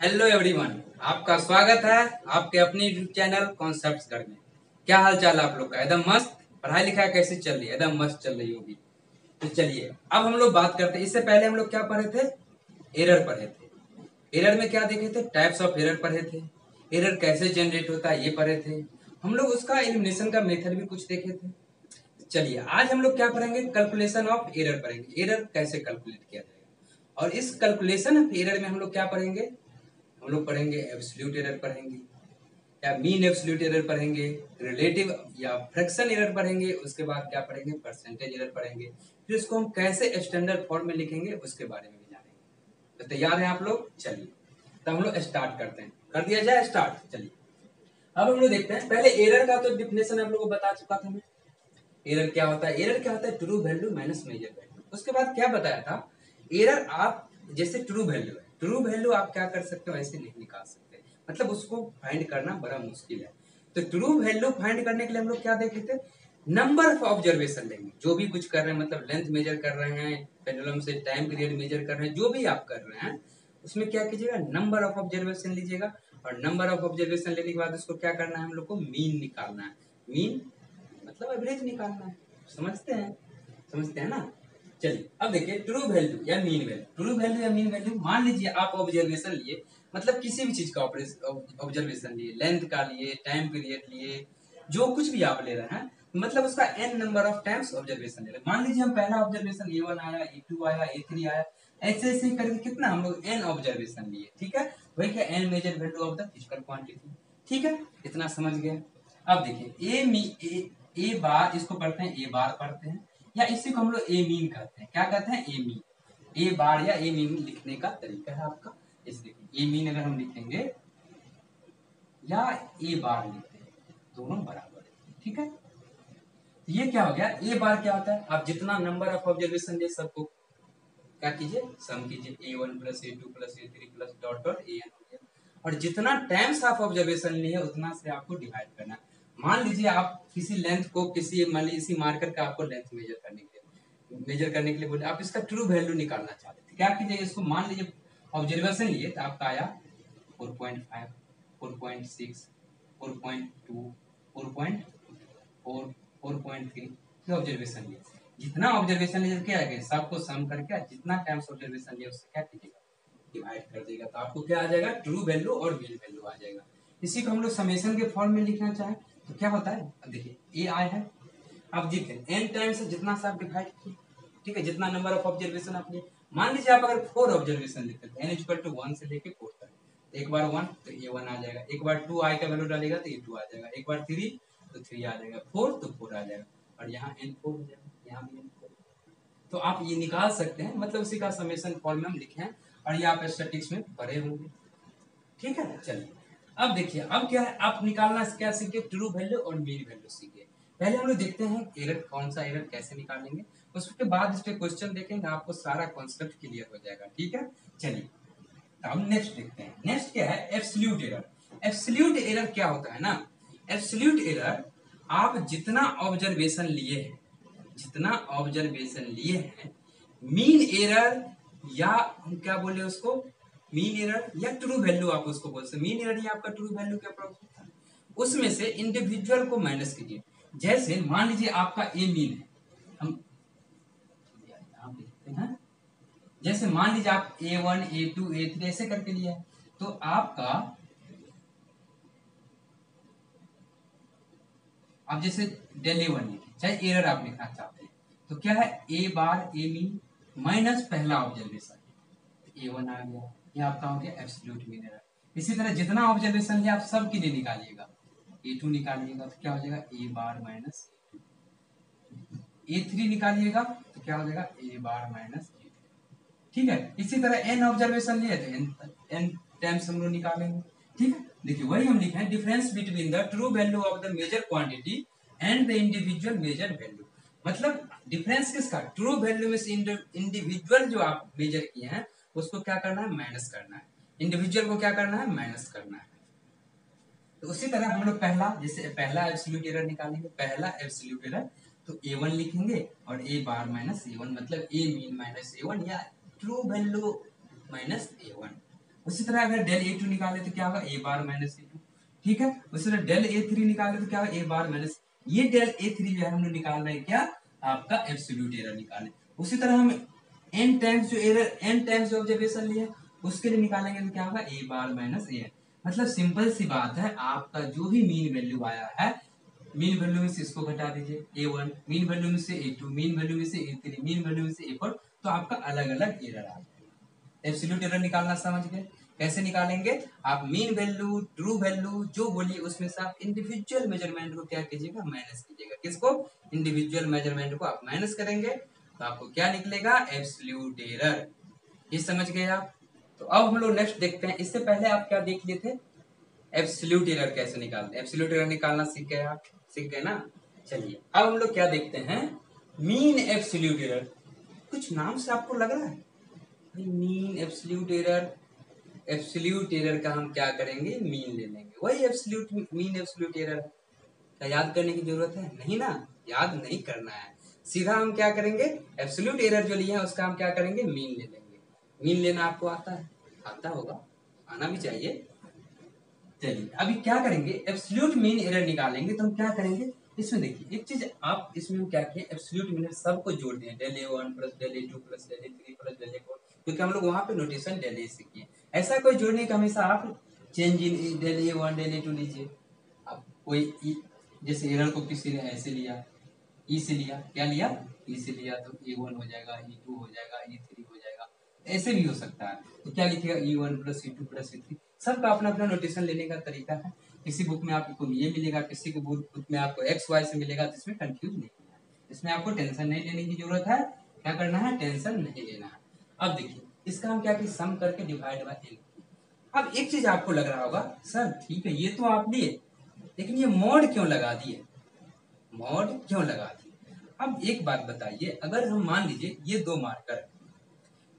Hello everyone, आपका स्वागत है आपके अपने यूट्यूब चैनल कॉन्सेप्ट्स घर में। क्या हाल चाल आप लोग का? एकदम मस्त। पढ़ाई लिखाई कैसी चल रही है? एकदम मस्त चल रही होगी। तो चलिए अब हम लोग बात करते हैं। इससे पहले हम लोग क्या पढ़े थे? एरर पढ़े थे। एरर में क्या देखे थे? टाइप्स ऑफ एरर पढ़े थे। एरर कैसे जनरेट होता है ये पढ़े थे। हम लोग उसका एलिमिनेशन का मेथड भी कुछ देखे थे। चलिए आज हम लोग क्या पढ़ेंगे? कैलकुलेशन ऑफ एरर पढ़ेंगे। एरर कैसे कैलकुलेट किया जाएगा, और इस कैलकुलेशन ऑफ एरर में हम लोग क्या पढ़ेंगे? हम लोग पढ़ेंगे एब्सोल्यूट एरर पढ़ेंगे, या मीन एब्सोल्यूट एरर पढ़ेंगे, रिलेटिव या फ्रैक्शन एरर पढ़ेंगे। उसके बाद क्या पढ़ेंगे? परसेंटेज एरर पढ़ेंगे। फिर उसको हम कैसे स्टैंडर्ड फॉर्म में लिखेंगे उसके बारे में भी जानेंगे। तो तैयार हैं आप लोग? चलिए तो हम लोग स्टार्ट करते हैं। कर दिया जाए स्टार्ट। चलिए अब हम लोग देखते हैं। पहले एरर का तो डिफिनेशन आप लोगों को बता चुका था मैं। एरर क्या होता है? एरर क्या होता है? True value minus measure value. उसके बाद क्या बताया था? एरर आप जैसे ट्रू वैल्यू है, ट्रू वैल्यू आप क्या कर सकते हो? ऐसे नहीं निकाल सकते, मतलब उसको फाइंड करना बड़ा मुश्किल है। तो ट्रू वैल्यू फाइंड करने के लिए हम लोग क्या देखे थे? नंबर ऑफ ऑब्जर्वेशन लेंगे। जो भी कुछ कर रहे हैं, मतलब लेंथ मेजर कर रहे हैं, पेंडुलम से टाइम पीरियड मेजर कर रहे हैं, जो भी आप कर रहे हैं उसमें क्या कीजिएगा? नंबर ऑफ ऑब्जर्वेशन लीजिएगा। और नंबर ऑफ ऑब्जर्वेशन लेने के बाद उसको क्या करना है? हम लोग को मीन निकालना है। मीन मतलब एवरेज निकालना है। समझते हैं? समझते हैं ना? चलिए अब देखिए ट्रू वैल्यू या मीन वैल्यू। ट्रू वैल्यू या मीन वैल्यू, मान लीजिए आप ऑब्जर्वेशन लिए, मतलब किसी भी चीज का ऑब्जर्वेशन लिए, लेंथ का लिए, टाइम पीरियड लिए, जो कुछ भी आप ले रहे हैं, मतलब उसका n number of times observation ले रहे हैं। मान लीजिए हम पहला ऑब्जर्वेशन A1 आया, A2 आया, A3 आया, ऐसे ऐसे करके कितना हम लोग n ऑब्जर्वेशन लिए। ठीक है, वही क्या n measure value of the physical quantity. ठीक है, इतना समझ गए। अब देखिए ए बार, इसको पढ़ते हैं ए बार पढ़ते हैं, या इसी को हम लोग ए मीन कहते हैं। क्या कहते हैं? ए मीन। ए बार या ए मीन लिखने का तरीका है आपका। इस देखिए ए मीन अगर हम लिखेंगे या ए बार लिखते हैं, दोनों बराबर है। ठीक है, ये क्या हो गया? ए बार क्या होता है? आप जितना नंबर ऑफ ऑब्जर्वेशन ले सबको क्या कीजिए? सम कीजिए। A1 plus A2 plus A3 plus dot dot AN हो गया। और जितना टाइम्स ऑफ ऑब्जर्वेशन लिए उतना से आपको डिवाइड करना है। मान लीजिए आप किसी लेंथ को, किसी मान लीजिए इसी मार्कर का आपको लेंथ मेजर करने के लिए बोले, आप इसका ट्रू वैल्यू निकालना चाहते थे। क्या कीजिए? इसको मान लीजिए ऑब्जर्वेशन लिए तो आपका आया 4.5, 4.6, 4.2, 4.4, 4.3 ऑब्जर्वेशन लिए। जितना ऑब्जर्वेशन लिए क्या है, सबको सम करके जितना टाइम्स ऑब्जर्वेशन लिया उससे क्या कीजिएगा? डिवाइड कर देगा। तो आपको क्या आ जाएगा? ट्रू वैल्यू और मीन वैल्यू आ जाएगा। इसी को हम लोग समेशन के फॉर्म में लिखना चाहें तो क्या होता है? अब देखिए ए आय है, अब देखिए एन टाइम्स जितना सा आप डिवाइड किए, ठीक है, जितना नंबर ऑफ ऑब्जर्वेशन आप लिए। मान लीजिए आप अगर 4 ऑब्जर्वेशन लेते हैं, एन इक्वल टू 1 से लेके 4 तक, तो एक बार 1 तो ये 1 आ जाएगा, एक बार 2 आई का वैल्यू डालेगा तो ये 2 आ जाएगा, एक बार 3 तो 3 आ जाएगा, 4 तो 4 आ जाएगा, और यहाँ एन 4 हो जाएगा, यहाँ भी एन 4। तो आप ये निकाल सकते हैं, मतलब उसी का समेशन फॉर्म में हम लिखे हैं, और ये आप स्टैटिस्टिक्स में पढ़े होंगे। ठीक है, चलिए अब देखिए अब क्या है, आप निकालना क्या सीखे? ट्रू वैल्यू और मीन वैल्यू सीखे। पहले हम लोग देखते हैं एरर, कौन सा एरर कैसे निकालेंगे, उसके बाद इस पे क्वेश्चन देखेंगे, आपको सारा कॉन्सेप्ट क्लियर हो जाएगा। ठीक है, चलिए अब नेक्स्ट देखते हैं। नेक्स्ट क्या है? Absolute error. एब्सोल्यूट एरर क्या होता है ना? एब्सोल्यूट एरर, आप जितना ऑब्जर्वेशन लिए हैं, जितना ऑब्जर्वेशन लिए हैं, मीन एरर, या हम क्या बोले उसको? मीन एरर या ट्रू वैल्यू आप उसको बोलते हैं। मीन एरर ही आपका ट्रू वैल्यू के अप्रोक्स होता है। उसमें से इंडिविजुअल को माइनस कीजिए। जैसे मान लीजिए आपका ए मीन है, हम यहाँ पे लिखते हैं, जैसे मान लीजिए आप A1 A2 A3 ऐसे करके लिया है, तो आपका आप जैसे डेल A1 लिखे, चाहे एरर आप लिखना चाहते हैं, तो क्या है? ए बार ए मीन माइनस पहला ऑब्जर्वेशन, A1 आ गया, ये आपका हो गया एब्सोल्यूट मीन एरर। इसी तरह जितना ऑब्जर्वेशन है आप सब के लिए निकालिएगा। A2 निकालिएगा तो क्या हो जाएगा? ए बार माइनस A3 निकालिएगा तो क्या हो जाएगा? ए बार माइनस। ठीक है, इसी तरह एन ऑब्जर्वेशन लिए तो एन टाइम्स हम लोग निकालेंगे। ठीक है, देखिए वही हम लिखे हैं, difference between the true value of the measure quantity and the individual measure value. मतलब डिफरेंस किसका? ट्रू वैल्यू में से इंडिविजुअल जो आप मेजर किए हैं उसको क्या करना है? माइनस करना है। इंडिविजुअल को क्या करना है? माइनस करना है। तो उसी तरह हम लोग पहला, जैसे पहला एब्सोल्यूट एरर निकालेंगे, पहला एब्सोल्यूट एरर तो A1 लिखेंगे, और ए बार माइनस A1, मतलब ए मीन माइनस A1 या ट्रू वैल्यू माइनस A1। उसी तरह अगर डेल ए टू निकाले तो क्या होगा ए बार माइनस ए टू, ठीक है। उसी तरह डेल ए थ्री निकाले तो क्या होगा ए बार माइनस, ये डेल ए थ्री जो है हम लोग निकाल रहे हैं क्या, आपका एब्सोल्यूट एरर निकालें। उसी तरह हम n टाइम्स जो एरर, n टाइम्स जो ऑब्जर्वेशन लिए उसके लिए निकालेंगे तो क्या होगा ए बार माइनस ए एन। मतलब सिंपल सी बात है, आपका जो भी मीन वैल्यू आया है, मीन वैल्यू में से इसको घटा दीजिए a1, मीन वैल्यू में से a2, मीन वैल्यू में से a3, मीन वैल्यू में से a4, तो आपका अलग अलग एरर आ जाएगा। एब्सोल्यूट एरर निकालना समझ गए, कैसे निकालेंगे, आप मीन वैल्यू, ट्रू वैल्यू जो बोलिए उसमें से आप इंडिविजुअल मेजरमेंट को क्या कीजिएगा, माइनस कीजिएगा। किसको, इंडिविजुअल मेजरमेंट को आप माइनस करेंगे तो आपको क्या निकलेगा, एब्सोल्यूट एरर। ये समझ गए आप। तो अब हम लोग नेक्स्ट देखते हैं। इससे पहले आप क्या देख लिए थे, एब्सोल्यूट एरर कैसे निकालते हैं, एब्सोल्यूट एरर निकालना सीख गए आप, सीख गए ना। चलिए अब हम लोग क्या देखते हैं, मीन एब्सोल्यूट एरर। कुछ नाम से आपको लग रहा है mean absolute error, absolute error का हम क्या करेंगे, मीन ले लेंगे, वही एब्सोल्यूट मीन एब्सोल्यूट एरर है। क्या याद करने की जरूरत है, नहीं ना, याद नहीं करना है, सीधा हम क्या करेंगे, एब्सोल्यूट एरर जो लिया है उसका हम क्या करेंगे, मीन ले लेंगे। मीन लेना आपको आता है, आता होगा, आना भी चाहिए। चलिए अभी क्या करेंगे, एब्सोल्यूट मीन एरर निकालेंगे तो हम क्या करेंगे, इसमें देखिए एक चीज आप इसमें हम क्या किए, एब्सोल्यूट मीन सबको जोड़ दिए, del a one plus del a two plus del a three plus del A four, क्योंकि हम लोग वहां पे नोटेशन डेल ए से किए। ऐसा कोई जोड़ने का हमेशा आप change in del a one del a two लीजिए। अब कोई जैसे एरर को किसी ने ऐसे लिया, ई से लिया, क्या लिया, ई से लिया, तो ए वन हो जाएगा, ई टू हो जाएगा, ई थ्री हो जाएगा, ऐसे भी हो सकता है। तो क्या लिखेगा, ई वन प्लस ई टू प्लस ई थ्री। सबका अपना अपना नोटेशन लेने का तरीका है। किसी बुक में आपको ये मिलेगा, किसी को बुक में आपको एक्स वाई से मिलेगा, तो इसमें कंफ्यूज नहीं होना है, इसमें आपको टेंशन नहीं लेने की जरूरत है। क्या करना है, टेंशन नहीं लेना है। अब देखिए इसका हम क्या कि सम करके डिवाइड बाय एन। अब एक चीज आपको लग रहा होगा, सर ठीक है ये तो आप लिए, लेकिन ये मॉड क्यों लगा दिए, मॉड क्यों लगा दिए। अब एक बात बताइए, अगर हम मान लीजिए ये दो मार्कर,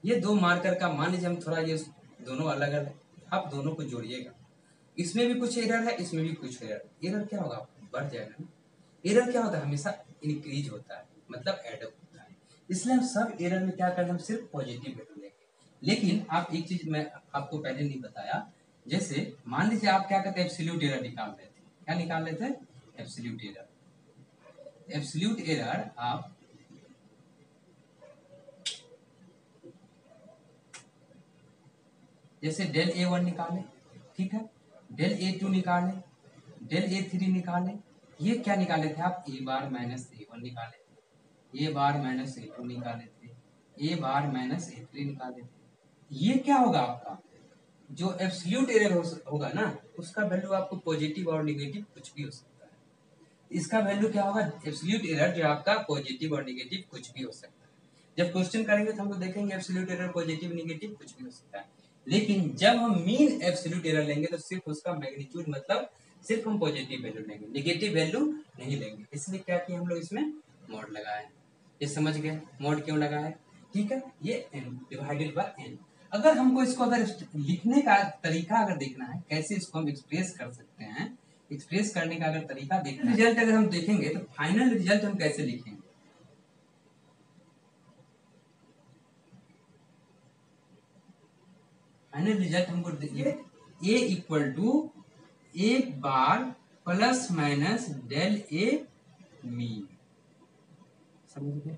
ये दो मार्कर का मान लीजिए हम थोड़ा ये दोनों अलग अलग, आप दोनों को जोड़िएगा, इसमें भी कुछ एरर है, इसमें भी कुछ एरर, एरर क्या होगा, बढ़ जाएगा ना। एरर क्या होता है, हमेशा इंक्रीज होता है, मतलब एडअप होता है। इसलिए हम सब एरर में क्या करें, हम सिर्फ पॉजिटिव वैल्यू लेंगे। लेकिन आप एक चीज मैं आपको पहले नहीं बताया, जैसे मान लीजिए आप क्या करते हैं, एब्सोल्यूट एरर निकाल रहे थे, क्या निकाल रहे थे, एब्सोल्यूट एरर। एब्सोल्यूट एरर आप जैसे डेल ए वन निकाले, ठीक है, डेल ए टू निकाले, डेल ए थ्री निकाले, ये क्या निकाले थे आप, ए बार माइनस ए वन निकाले थे, ए बार माइनस ए टू निकाले थे, ए बार माइनस ए थ्री निकाले थे। ये क्या होगा आपका, जो एब्सोल्यूट एरर होगा ना, उसका वैल्यू आपको पॉजिटिव और निगेटिव कुछ भी हो सकता है। इसका वैल्यू क्या होगा, एब्सोल्यूट एरर जो आपका पॉजिटिव और निगेटिव कुछ भी हो सकता है। जब क्वेश्चन करेंगे तो हम लोग देखेंगे एब्सोल्यूट एरर पॉजिटिव निगेटिव कुछ भी हो सकता है। लेकिन जब हम मीन एब्सोल्यूट एरर लेंगे तो सिर्फ उसका मैग्नीट्यूड, मतलब सिर्फ हम पॉजिटिव वैल्यू लेंगे, निगेटिव वैल्यू नहीं लेंगे। इसलिए क्या किया हम लोग इसमें मॉड लगाए। ये समझ गए मॉड क्यों लगा है, ठीक है। ये n डिवाइडेड बाय n। अगर हमको इसको अगर लिखने का तरीका अगर देखना है, कैसे इसको हम एक्सप्रेस कर सकते हैं, एक्सप्रेस करने का अगर तरीका देखना है, रिजल्ट अगर हम देखेंगे तो फाइनल रिजल्ट हम कैसे लिखेंगे, फाइनल रिजल्ट हमको देखिए, A equal to A bar plus minus del A mean, समझ गए।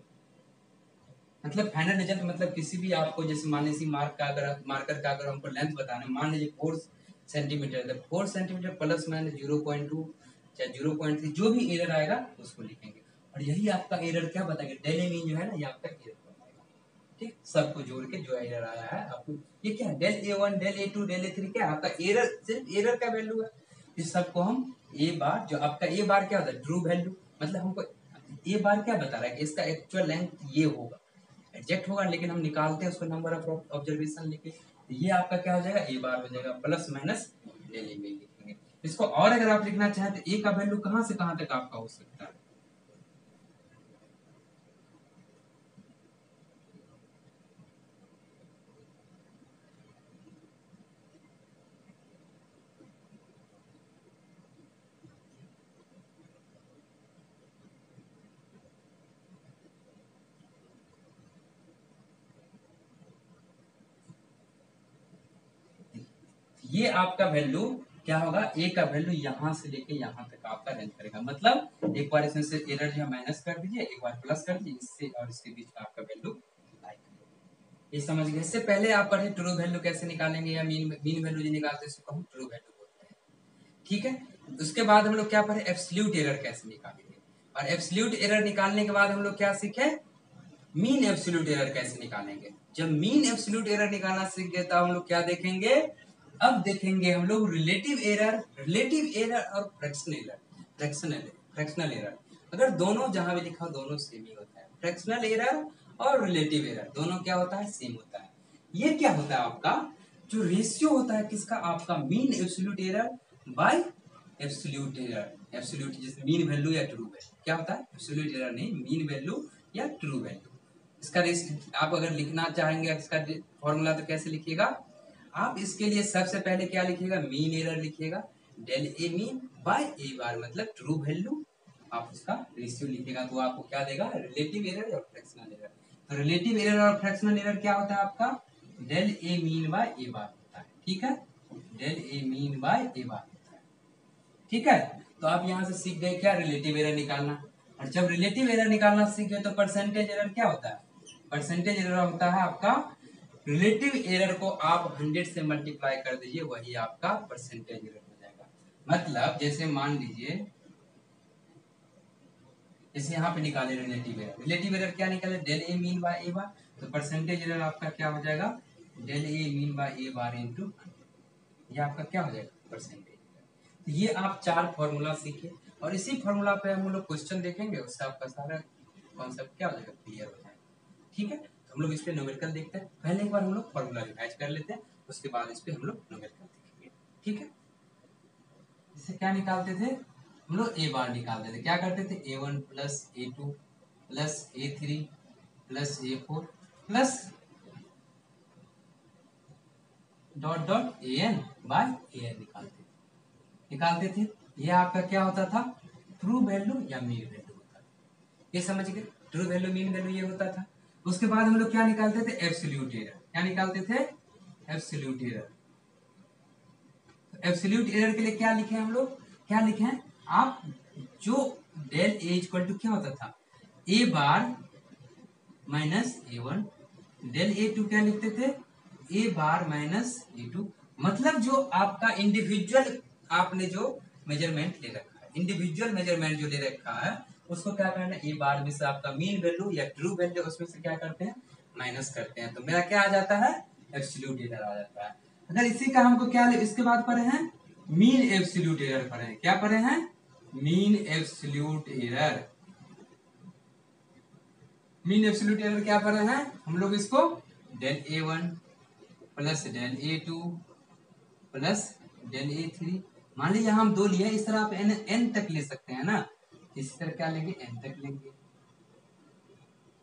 मतलब फाइनल रिजल्ट मतलब किसी भी आपको जैसे मान लीजिए मार्कर का अगर हमको लेंथ बताना है, मान लीजिए 4 सेंटीमीटर, तो 4 सेंटीमीटर प्लस माइनस 0.2 चाहे 0.3 जो भी एरर आएगा उसको लिखेंगे। और यही आपका एरर क्या बताएगा, डेल ए मीन जो है ना, ये आपका एरर बताएगा। ठीक, सबको जोड़ के जो एरर आया है आपको, ये क्या है, del a one del a two del a three, क्या आपका एरर, सिर्फ एरर का वैल्यू है। इस सबको हम ए बार, जो आपका ए बार क्या होता है, ट्रू वैल्यू, मतलब हमको ए बार क्या बता रहा है कि इसका एक्चुअल लेंथ ये होगा, एग्जैक्ट होगा, लेकिन हम निकालते हैं उसको नंबर ऑफ ऑब्जर्वेशन लेके, तो ये आपका क्या हो जाएगा, ए बार हो जाएगा प्लस माइनस डेल ए में लिखेंगे। इसको और अगर आप लिखना चाहें तो ए का वैल्यू कहाँ से कहाँ तक आपका हो सकता है, ये आपका वैल्यू क्या होगा, ए का वैल्यू यहाँ से लेके यहाँ तक आपका रेंज करेगा। मतलब एक बार इसमें से एरर जो माइनस कर दीजिए, एक बार प्लस कर दीजिए, इससे और इसके बीच का आपका वैल्यू ये समझ गए। इससे पहले आप पढ़े ट्रू वैल्यू कैसे निकालेंगे या मीन वैल्यू जो निकालते हैं उसको हम ट्रू वैल्यू बोलते हैं, ठीक है। उसके बाद हम लोग क्या पढ़े, एब्सोल्यूट एरर कैसे निकालेंगे, और एब्सोल्यूट एरर निकालने के बाद हम लोग क्या सीखे, मीन एब्सोल्यूट एरर कैसे निकालेंगे। जब मीन एब्सोल्यूट एरर निकालना सीख गए तो हम लोग क्या देखेंगे, अब देखेंगे हम लोग रिलेटिव एरर और फ्रैक्शनल एरर। अगर दोनों जहां भी लिखा हो दोनों सेम ही होता है, फ्रैक्शनल एरर और रिलेटिव एरर दोनों क्या होता है, सेम होता है। ये क्या होता है, आपका जो रेशियो होता है किसका, आपका mean absolute error bye absolute error. Absolute जैसे मीन वैल्यू या ट्रू वैल्यू, क्या होता है एब्सोल्यूट एरर नहीं, मीन वैल्यू या ट्रू वैल्यू। इसका आप अगर लिखना चाहेंगे इसका फॉर्मूला तो कैसे लिखिएगा आप, इसके लिए सबसे पहले क्या लिखिएगा, मीन एरर लिखिएगा, del A mean by a बार मतलब ट्रू वैल्यू, आप उसका रेशियो लिखिएगा तो आपको क्या देगा, रिलेटिव एरर और फ्रैक्शनल एरर। तो रिलेटिव एरर और फ्रैक्शनल एरर क्या होता है आपका, del A mean by a बार होता है, ठीक है, del A mean by a बार होता है, ठीक है। तो आप यहाँ से सीख गए क्या, रिलेटिव एरर निकालना। और जब रिलेटिव एरर निकालना सीख गए तो परसेंटेज एरर क्या होता है, परसेंटेज एरर होता है आपका, रिलेटिव एरर को आप 100 से मल्टीप्लाई कर दीजिए वही आपका परसेंटेज एरर हो जाएगा। मतलब जैसे मान लीजिए, जैसे यहाँ पे निकाले रिलेटिव एरर क्या निकाले, del A mean by a bar, तो परसेंटेज एरर आपका क्या हो जाएगा, del A mean by a bar into, ये आपका क्या हो जाएगा परसेंटेज। तो ये आप 4 फॉर्मूला सीखे और इसी फॉर्मूला पे हम लोग क्वेश्चन देखेंगे, उससे आपका सारा कॉन्सेप्ट क्या हो जाएगा, क्लियर हो जाएगा, ठीक है। तो हम लोग इस पे न्यूमेरिकल देखते हैं, पहले एक बार हम लोग फॉर्मूला रिवाइज कर लेते हैं, उसके बाद इस पे हम लोग न्यूमेरिकल देखेंगे, ठीक है। इससे क्या निकालते थे हम लोग, ए बार निकालते थे, क्या करते थे, A1 plus A2 plus A3 plus A4 plus dot dot AN by AN निकालते थे। ये आपका क्या होता था, ट्रू वैल्यू या मीन वैल्यू होता था, ये समझ गए, ट्रू वैल्यू मीन वैल्यू ये होता था। उसके बाद हम लोग क्या निकालते थे, एब्सोल्यूट एरर, क्या निकालते थे, एब्सोल्यूट एरर। एब्सोल्यूट एरर के लिए क्या लिखे हम लोग, क्या लिखे हैं आप, जो डेल ए इक्वल टू क्या होता था, ए बार माइनस A1, डेल A2 क्या लिखते थे, ए बार माइनस A2। मतलब जो आपका इंडिविजुअल आपने जो मेजरमेंट ले रखा है, इंडिविजुअल मेजरमेंट जो ले रखा है उसको क्या करना है, ए बार में से आपका मीन वैल्यू या ट्रू वैल्यू उसमें से क्या करते हैं, माइनस करते हैं, तो मेरा क्या आ जाता है, एब्सोल्यूट एरर आ जाता है। अगर इसी का हमको क्या इसके बाद पढ़े हैं, मीन एब्सोल्यूट एरर पढ़े हैं, क्या पढ़े हैं, mean absolute error. Mean absolute error क्या पढ़े हैं हम लोग, इसको del A1 plus del A2 plus del A3। मान लीजिए हम 2 लिए, इस तरह आप n तक ले सकते हैं ना, इस तरह क्या लेंगे, n तक लेंगे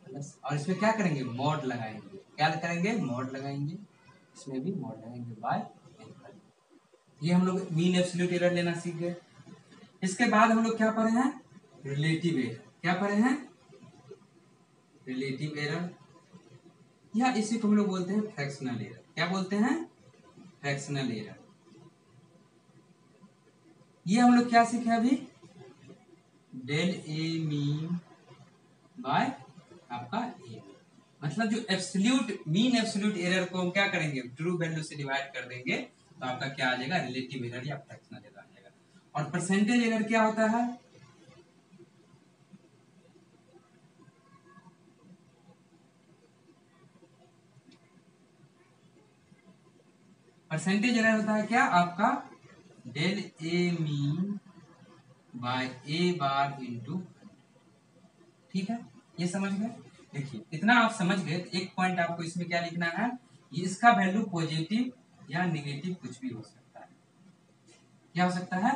प्लस, और इसमें क्या करेंगे, मॉड लगाएंगे, क्या करेंगे, मॉड लगाएंगे, इसमें भी मॉड लगाएंगे बाय n। ये हम लोग मीन एब्सोल्यूट एरर लेना सीख गए। इसके बाद हम लोग क्या पढ़े हैं, रिलेटिव एरर, क्या पढ़े हैं, रिलेटिव एरर, या इसी को हम लोग बोलते हैं फ्रैक्शनल एरर, क्या बोलते हैं, फ्रैक्शनल एरर। ये हम लोग क्या सीखे अभी, डेल ए मीन बाय आपका ए, मतलब जो एब्सोल्यूट मीन एब्सोल्यूट एरर को हम क्या करेंगे, ट्रू वैल्यू से डिवाइड कर देंगे तो आपका क्या आ जाएगा, रिलेटिव एरर या फ्रैक्शनल एरर आ जाएगा। और परसेंटेज एरर क्या होता है, परसेंटेज एरर होता है क्या आपका, del A mean by a bar into, ठीक है, ये समझ गए। देखिए इतना आप समझ गए, एक पॉइंट आपको इसमें क्या लिखना है, ये इसका वैल्यू पॉजिटिव या नेगेटिव कुछ भी हो सकता है, क्या हो सकता है,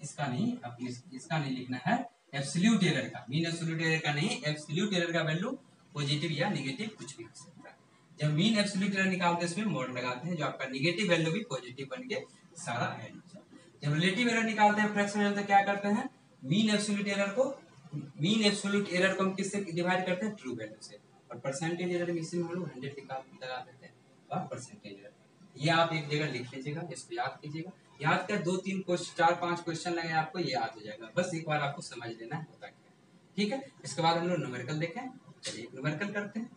इसका नहीं, अपने इसका नहीं लिखना है, एब्सोल्यूट एरर का, मीन एब्सोल्यूट एरर का नहीं, एब्सोल्यूट एरर का वैल्यू पॉजिटिव या नेगेटिव कुछ भी हो सकता है। जब मीन एब्सोल्यूट एरर निकालते हैं इसमें मॉड लगाते हैं, जो आपका नेगेटिव वैल्यू भी पॉजिटिव बन के सारा ऐड हो जाए। जब रिलेटिव एरर निकालते हैं फ्रैक्शनल एरर, तो क्या करते हैं, मीन एब्सोल्यूट एरर को हम किससे डिवाइड करते हैं, ट्रू वैल्यू से, और परसेंटेज एरर में इसी में हम लोग 100 लगा देते हैं, तो परसेंटेज एरर। ये आप एक जगह लिख लीजिएगा, इसको याद कीजिएगा। याद कर 2-3 क्वेश्चन 4-5 क्वेश्चन लगे आपको, ये याद हो जाएगा। बस एक बार आपको समझ लेना है होता क्या है। ठीक है, इसके बाद हम लोग न्यूमेरिकल देखें। चलिए न्यूमेरिकल करते हैं।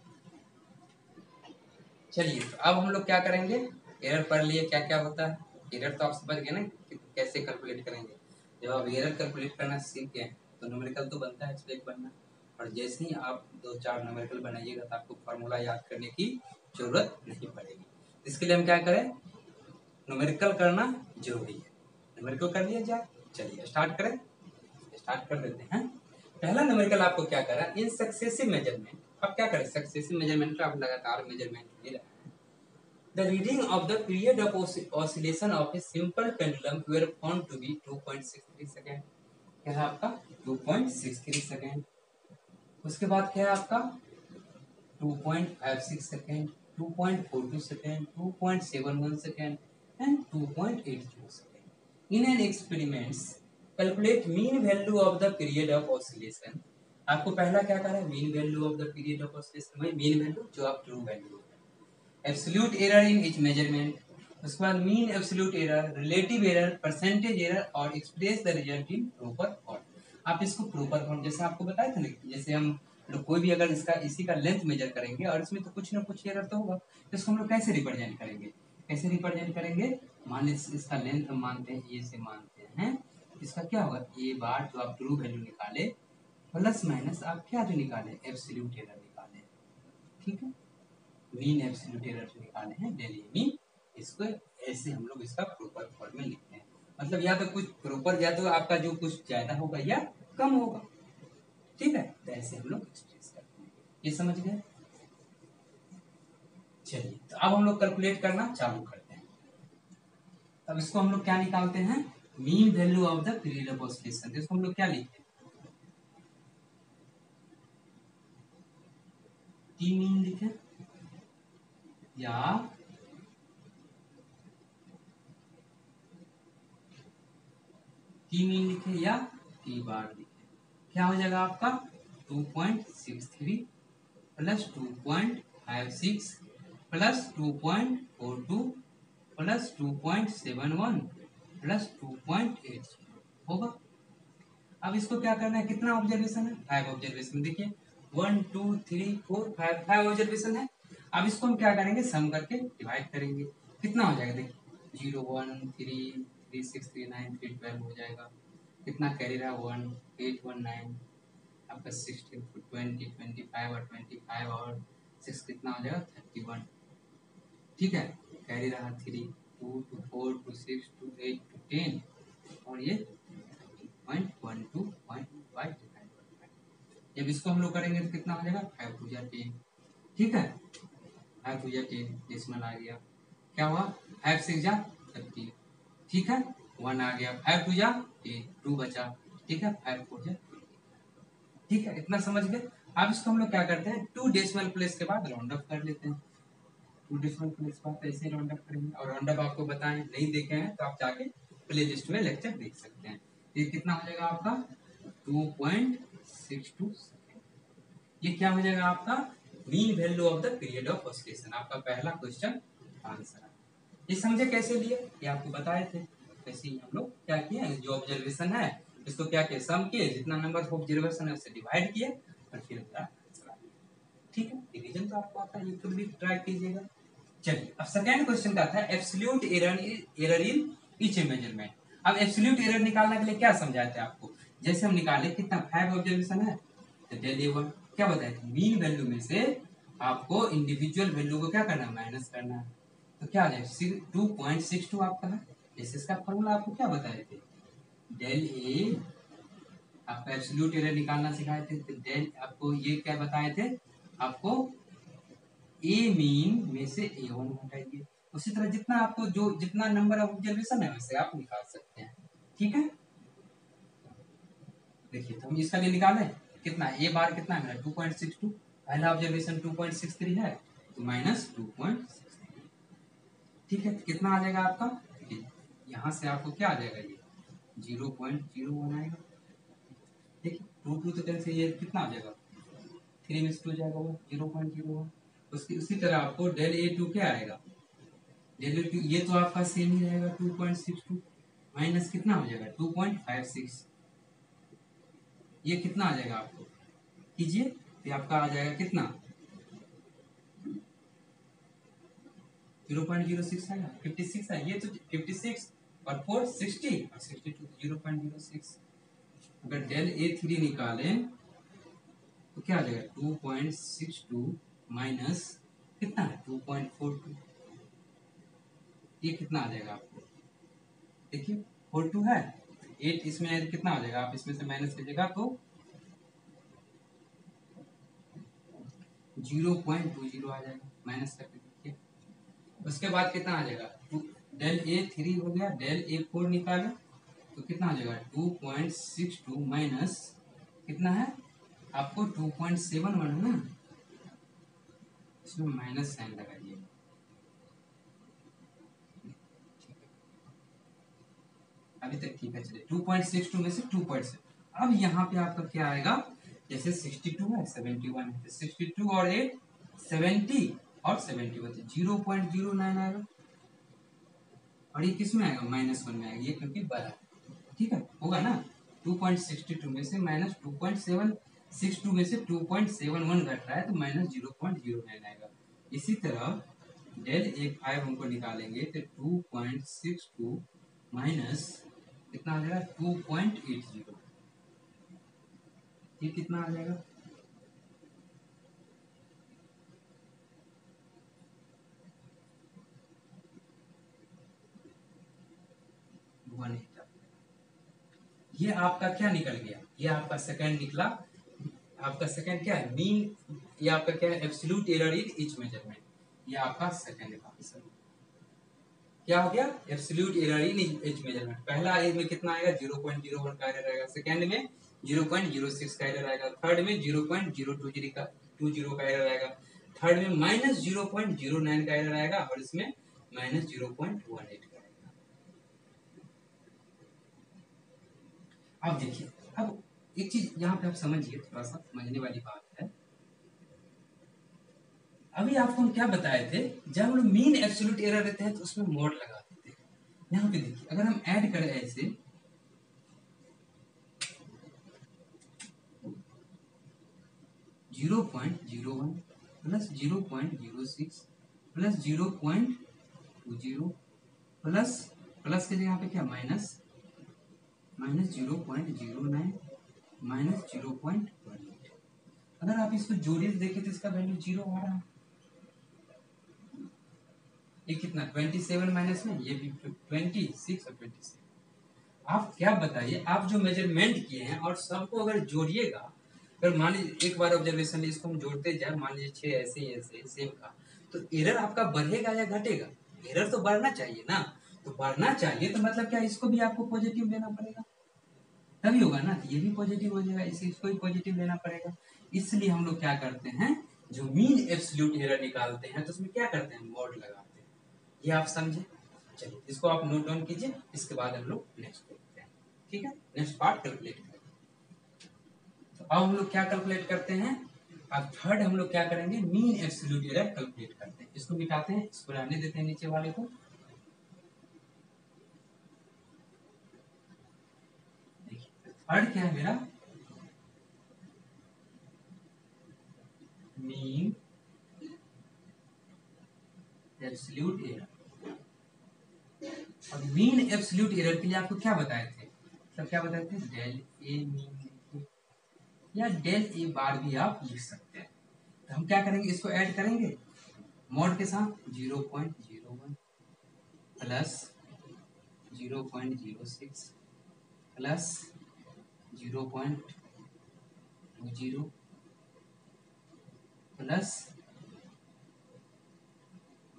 चलिए तो अब हम लोग क्या करेंगे, एरर पढ़ लिए क्या क्या होता है। एरर तो आप समझ गए ना कि कैसे कैलकुलेट करेंगे। जब आप एरर कैलकुलेट करना सीख गए तो न्यूमेरिकल तो बनता है एक्सपेक्ट बनना। और जैसे ही आप 2-4 न्यूमेरिकल बनाइएगा तो आपको फार्मूला याद करने की जरूरत नहीं पड़ेगी। इसके लिए हम क्या करें, न्यूमेरिकल करना जरूरी है। न्यूमेरिकल कर लिया जाए, चलिए स्टार्ट करें। स्टार्ट कर देते हैं। पहला न्यूमेरिकल आपको क्या करा, इन सक्सेसिव मेजरमेंट। अब क्या करें, सक्सेसिव मेजरमेंट आप लगातार मेजरमेंट ले रहे हैं। The reading of the period of oscillation of a simple pendulum were found to be 2.63 second. क्या है आपका 2.63 सेकेंड। उसके बाद क्या है आपका 2.56 second, 2.42 second, 2.71 second and 2.80 second. In an experiments, calculate mean value of the period of oscillation। आपको पहला क्या करना है, mean value of the period of oscillation, वही mean value जो आप true value। Absolute error in each measurement, उसके बाद mean absolute error, relative error, percentage error और express the result in proper form. आप इसको प्रॉपर फॉर्म जैसे आपको बताया था ना, जैसे हम लोग कोई भी अगर इसका इसी का लेंथ मेजर करेंगे और इसमें तो कुछ ना कुछ एरर तो होगा, तो इसको हम लोग कैसे रिप्रेजेंट करेंगे, कैसे रिप्रेजेंट करेंगे। मान लीजिए इसका लेंथ हम मानते हैं ए से मानते हैं, इसका क्या होगा ए बार जो आप ट्रू वैल्यू निकाले प्लस माइनस आप क्या जो निकाले एब्सोल्यूट एरर निकाले। ठीक है, मीन एब्सोल्यूट एरर जो निकाले हैं डेली मीन, इसको ऐसे हम लोग इसका प्रॉपर फॉर्म में लिखते हैं। मतलब या तो कुछ प्रॉपर, या तो आपका जो कुछ ज्यादा होगा या कम होगा। ठीक है, तो ऐसे हम लोग एक्सप्रेस करते हैं। ये समझ गए। चलिए तो अब हम लोग कैलकुलेट करना चालू करते हैं। अब इसको हम लोग क्या निकालते हैं, mean value of the period of oscillation. इसको हम लोग क्या लिखते हैं, टी मीन लिखे या टी मीन लिखे या टी बार लिखे। क्या हो जाएगा आपका 2.63 प्लस 2.56 प्लस 2.42 प्लस 2.71 प्लस 2.80 होगा। अब इसको क्या करना है, कितना ऑब्जर्वेशन है, 5 ऑब्जर्वेशन। देखिए 1 2 3 4 5 5 ऑब्जर्वेशन है। अब इसको हम क्या करेंगे, सम करके डिवाइड करेंगे। कितना हो जाएगा, देखिए 0 1 3 3 6 3 9 3 12 हो जाएगा। कितना कैरी रहा 1 8 1 9, आपका 16 20 25 और 25 और 6 कितना हो जाएगा 31। ठीक है, कैरी रहा 3 2 2 4 2 6 2 8 2 10 और ये 0.12 जब इसको हम लोग करेंगे तो कितना हो जाएगा 5 2 10। ठीक है, 5 2 10 डेसिमल आ गया। क्या हुआ 5 6 30। ठीक है, 1 आ गया, 5 2 2 बचा। ठीक है, 5 4 ठीक है, इतना समझ गए। अब इसको हम लोग क्या करते हैं, 2 डेसिमल प्लेस के बाद राउंड अप कर लेते हैं। 2 डेसिमल प्लेस के बाद ऐसे राउंड अप करेंगे। और राउंड अप आपको बताएं, नहीं देखे हैं तो आप जाके प्ले लिस्ट में लेक्चर देख सकते हैं। ये कितना हो जाएगा आपका 2.62 सेकेंड। ये क्या हो जाएगा आपका mean value of the period of oscillation. आपका पहला क्वेश्चन आंसर है। ये समझे कैसे लिए, ये आपको बताए थे। कैसे ही हम लोग क्या किए, जो ऑब्जर्वेशन है इसको क्या किए, सम किए, जितना नंबर ऑफ ऑब्जर्वेशन है उससे डिवाइड किए और फिर आंसर आ गया। ठीक है, डिवीजन तो आपको आता है, ये खुद भी ट्राई कीजिएगा। चलिए अब सेकंड क्वेश्चन का था absolute error in each measurement. अब एब्सोल्यूट एरर निकालने के लिए क्या समझाए थे आपको, जैसे हम निकाले कितना 5 ऑब्जर्वेशन है तो डेली वन क्या बताए थे, मीन वैल्यू में से आपको इंडिविजुअल वैल्यू को क्या करना है, माइनस करना है। तो क्या आ जाएगा 2.62 आपका है। जैसे इसका फॉर्मूला आपको क्या बताए थे, डेल ए, आपका एब्सोल्यूट एरर निकालना सिखाए थे तो डेल आपको ये क्या बताए थे, आपको ए मीन में से ए वन घटाइए। उसी तरह जितना आपको जो जितना नंबर ऑफ ऑब्जर्वेशन है वैसे आप निकाल सकते हैं। ठीक है, देखिए तो हम इसका लिए निकालें कितना, ए बार कितना है मेरा 2.62, पहला ऑब्जर्वेशन 2.63 है तो माइनस 2.63। ठीक है, तो कितना आ जाएगा आपका, यहाँ से आपको क्या आ जाएगा, ये 0.01 आएगा। देखिए 2 तो कैसे ये कितना आ जाएगा, 3 में से 2 जाएगा वो 0.01। उसकी उसी तरह आपको डेल ए टू क्या आएगा, डेल टू ये तो आपका सेम ही रहेगा 2.62 माइनस कितना हो जाएगा 2.56। ये कितना आ जाएगा आपको कीजिए, ये आपका आ जाएगा कितना 0.06 आएगा 56 है ये तो 56 और 4 60 और 62 0.06। अगर डेल A3 निकालें तो क्या आ जाएगा 2.62 माइनस कितना है 2.42। ये कितना आ जाएगा आपको देखिए 42 है 8 इसमें कितना आ जाएगा, आप इसमें से माइनस कीजिएगा तो 0.20 आ जाएगा, माइनस करके देखिए। उसके बाद कितना आ जाएगा डेल A3 हो गया, डेल A4 निकाले तो कितना आ जाएगा 2.62 माइनस कितना है आपको 2.71 है ना, इसमें माइनस साइन लगाइए। अभी तक ठीक है, चलिए 2.62 में से 2.7। अब यहाँ पे आपका क्या आएगा, जैसे 62 है 71 है, 62 और 8 70 और 71 0.09 आएगा, और ये किस में आएगा -1 में आएगा, ये क्योंकि बड़ा है। ठीक है होगा ना, 2.62 में से माइनस 2.762 में से 2.71 घट रहा है तो -0.09 आएगा। इसी तरह डेल A5 हमको निकालेंगे तो 2.62 माइनस कितना आ जाएगा 2.80, ये कितना आ जाएगा ये आपका क्या निकल गया, ये आपका सेकंड निकला। आपका सेकंड क्या है मीन, ये आपका क्या है absolute error in each measurement, ये आपका सेकंड आंसर क्या हो गया absolute error in each measurement. पहला ए में कितना आएगा 0.01 का एरर आएगा, सेकंड में 0.06 का एरर आएगा, थर्ड में 0.020 का एरर आएगा, थर्ड में -0.09 का एरर आएगा और इसमें -0.18 का आएगा। अब देखिए, अब एक चीज यहाँ पे आप समझिए, थोड़ा सा समझने वाली बात है। अभी आपको हम क्या बताए थे, जब हम लोग मीन एब्सोल्यूट एरर रहते हैं तो उसमें मोड लगाते थे। यहाँ पे देखिए अगर हम ऐड करें ऐसे 0.01 प्लस 0.06 प्लस 0.20 प्लस प्लस के जगह पे क्या माइनस -0.09 -0.18। अगर आप इसको जोड़िए तो देखिए तो इसका वैल्यू 0 आ रहा है। ये कितना 27 माइनस में ये भी 26 और 27। आप क्या बताइए, आप जो मेजरमेंट किए हैं और सबको अगर जोड़िएगा, अगर मान लीजिए एक बार ऑब्जर्वेशन इसको हम जोड़ते जाए, मान लीजिए 6 ऐसे सेम का, तो एरर आपका बढ़ेगा या घटेगा, एरर तो बढ़ना चाहिए ना, तो बढ़ना चाहिए तो मतलब क्या इसको भी आपको पॉजिटिव लेना पड़ेगा, तभी होगा ना, ये भी पॉजिटिव हो जाएगा, इसको भी पॉजिटिव लेना पड़ेगा। इसलिए हम लोग क्या करते हैं, जो मीन एब्सोल्यूट एरर निकालते हैं तो उसमें क्या करते हैं मॉड लगाते हैं, ये आप समझे। चलिए इसको आप नोट डाउन कीजिए, इसके बाद हम लोग नेक्स्ट देखते हैं। ठीक है, नेक्स्ट पार्ट कैलकुलेट करेंगे। तो अब हम लोग क्या कैलकुलेट करते हैं, अब थर्ड हम लोग क्या करेंगे मीन एब्सोल्यूट एरर कैलकुलेट करते हैं। इसको मिटाते हैं, इसको रहने देते हैं नीचे वाले को। देखिए थर्ड क्या है मेरा, मीन एब्सोल्यूट एरर। और मीन एब्सोल्यूट एरर के लिए आपको क्या बताए थे, सब क्या बताए थे, डेल ए मीन लिखिए या डेल ए बार भी आप लिख सकते हैं। तो हम क्या करेंगे, इसको ऐड करेंगे मॉड के साथ 0.01 प्लस 0.06 प्लस 0.20 प्लस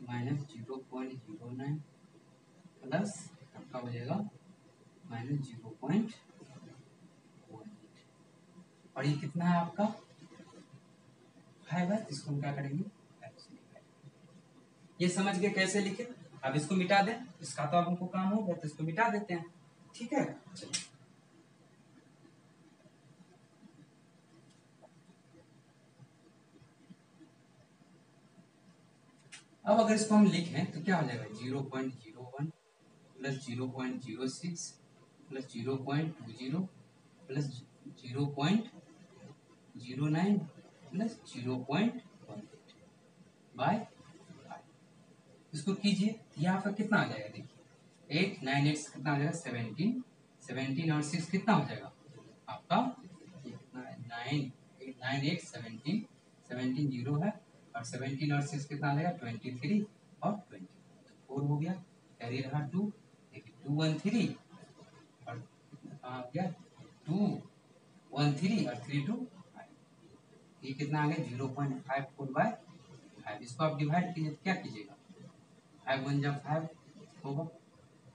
-0.09 प्लस आपका हो जाएगा -0.18। और ये कितना है आपका 5 है, इसको हम क्या करेंगे ये समझ के कैसे लिखे। अब इसको मिटा दें, इसका तो अब हमको काम हो गया तो इसको मिटा देते हैं। ठीक है चलिए, अब अगर इसको हम लिखें तो क्या हो जाएगा 0.01 plus 0.06 plus 0.20 plus 0.09 plus 0.18 by 5। इसको कीजिए, ये आपका कितना आ जाएगा देखिए 8 9 8 कितना आ जाएगा 17 17 और 6 कितना हो जाएगा आपका 9 9 8 17 17 जीरो है और 17 और 6 कितना आ जाएगा 23 और 20 4 हो गया, कैरी रहा 2 देखिए 2 1 3 और कहाँ आ गया 2 1 3 और 3 2 ये कितना आ गया 0.54/5। इसको आप डिवाइड कीजिए क्या कीजिएगा 5 1 जब 5 होगा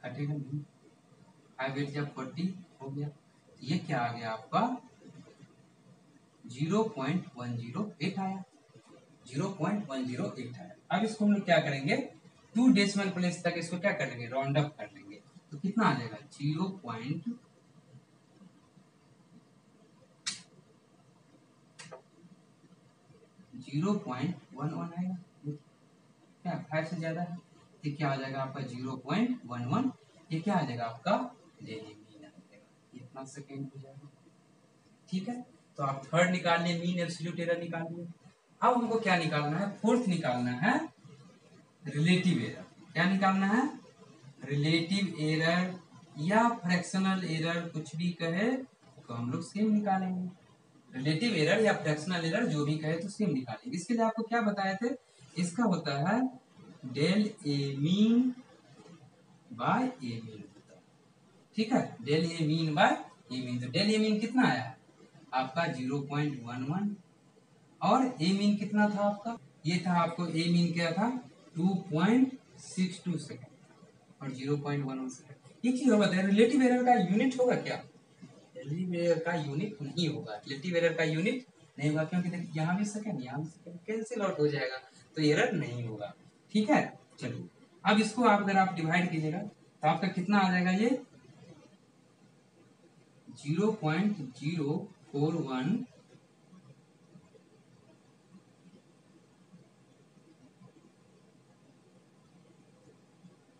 कटेगा नहीं 5 8 जब 40 हो गया, ये क्या आ गया आपका 0.108 आया 0.108 आया। अब इसको हम लोग क्या करेंगे 2 डेसिमल प्लेस तक इसको क्या कर लेंगे राउंड अप कर लेंगे तो कितना आ जाएगा 0.11 आएगा क्या 5 से ज्यादा है ये क्या आ जाएगा आपका 0.11 ये क्या आ जाएगा आपका डेली मीन आ जाएगा इतना सेकेंड हो जाएगा। ठीक है, तो आप थर्ड निकाल लिए मीन एब्सोल्यूट एरर निकाल लिए। अब हमको क्या निकालना है फोर्थ निकालना है रिलेटिव एरर। क्या निकालना है रिलेटिव एरर या फ्रैक्शनल एरर कुछ भी कहे तो हम लोग सेम निकालेंगे। रिलेटिव एरर या फ्रैक्शनल एरर जो भी कहे तो सेम निकालेंगे। इसके लिए आपको क्या बताए थे इसका होता है del A mean by a mean होता है। ठीक है, del A mean by a mean, तो डेल ए मीन कितना आया आपका 0.11 और ए मीन कितना था आपका ये था आपको ए मीन क्या था 2.62 सेकंड और 0.11 सेकंड। एक चीज और बताए रिलेटिव एरर का यूनिट होगा क्या रिलेटिव एरर का यूनिट नहीं होगा। रिलेटिव एरर का यूनिट नहीं होगा क्योंकि देखिए यहाँ भी सेकंड यहाँ भी सेकंड कैंसिल आउट हो जाएगा तो एरर नहीं होगा। ठीक है, चलिए अब इसको आप अगर आप डिवाइड कीजिएगा तो आपका कितना आ जाएगा ये 0.041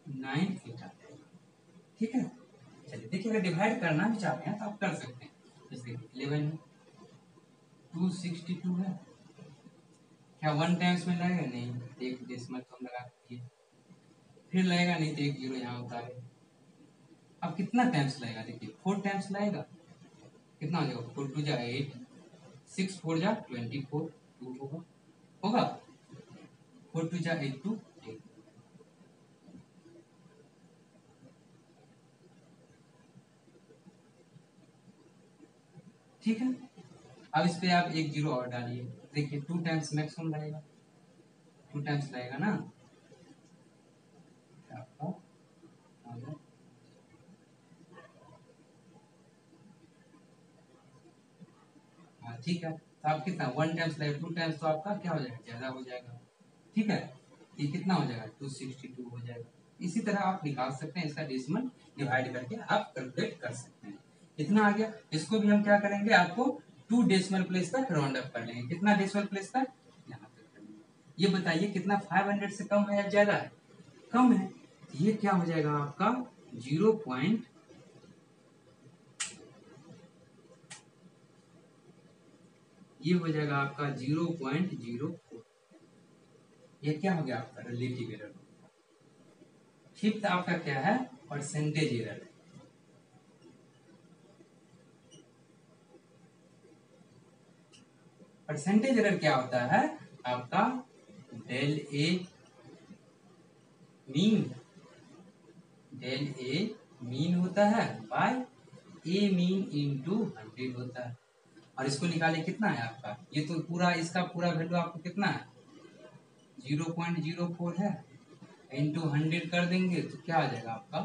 9 8 ठीक है, चलिए देखिए अगर डिवाइड करना भी चाहते हैं तो आप कर सकते हैं। जैसे 11 262 है क्या 1 टाइम्स में लगेगा नहीं एक डेसिमल तो हम लगा दिए फिर लगेगा नहीं तो एक जीरो यहाँ उतारे। अब कितना टाइम्स लगेगा देखिए 4 टाइम्स लगेगा कितना हो जाएगा 4 2 जा 8 6 4 जा 24 2 होगा होगा 4 2 जा 8 2 8। ठीक है, अब इस पे आप एक जीरो और डालिए देखिए 2 टाइम्स मैक्सिमम लगेगा 2 टाइम्स लगेगा ना आपका ठीक है, तो आप कितना 1 टाइम्स लगेगा 2 टाइम्स तो आपका क्या हो जाएगा ज्यादा हो जाएगा। ठीक है, ये कितना हो जाएगा 262 हो जाएगा। इसी तरह आप निकाल सकते हैं इसका डेसिमल डिवाइड करके आप कैलकुलेट कर सकते हैं। इतना आ गया, इसको भी हम क्या करेंगे आपको 2 डेसिमल प्लेस तक राउंड अप कर लेंगे। कितना डेसिमल प्लेस तक यहाँ तक कर लेंगे। ये बताइए कितना 500 से कम है या ज्यादा है कम है, ये क्या हो जाएगा आपका 0. ये हो जाएगा आपका 0.04। ये क्या हो गया आपका रिलेटिव एरर। फिफ्थ आपका क्या है परसेंटेज एरर। परसेंटेज एरर क्या होता है आपका डेल ए मीन होता है बाय ए मीन इंटू 100 होता है। और इसको निकाले कितना है आपका ये तो पूरा इसका पूरा वैल्यू आपको कितना है 0.04 है इंटू 100 कर देंगे तो क्या आ जाएगा आपका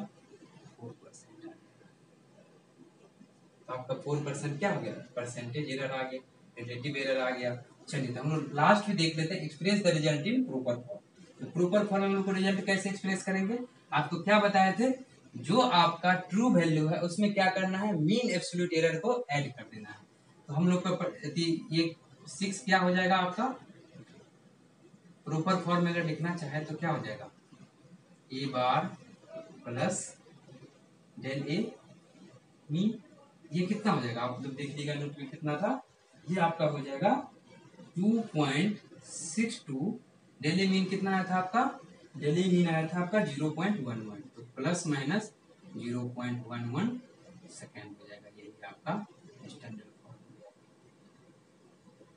4%। तो आपका 4% क्या हो गया परसेंटेज एरर आ गया रिलेटिव एरर आ गया। चलिए तो हम लोग लास्ट में देख लेते हैं express the result in proper form. तो प्रॉपर फॉर्म हम लोग को रिजल्ट कैसे एक्सप्रेस करेंगे आपको क्या बताए थे जो आपका ट्रू वैल्यू है उसमें क्या करना है मीन एब्सोल्यूट एरर को ऐड कर देना है। तो हम लोग का ये 6 क्या हो जाएगा आपका प्रॉपर फॉर्म में अगर लिखना चाहे तो क्या हो जाएगा, ए bar plus del A mean, ये कितना हो जाएगा आप जब देखिएगा नोट में कितना था, ये आपका हो जाएगा 2.62, डेल ए मीन कितना आया था आपका, डेल ए मीन आया था आपका 0.11, तो प्लस माइनस 0.11 सेकेंड हो जाएगा, यही आपका स्टैंडर्ड फॉर्म।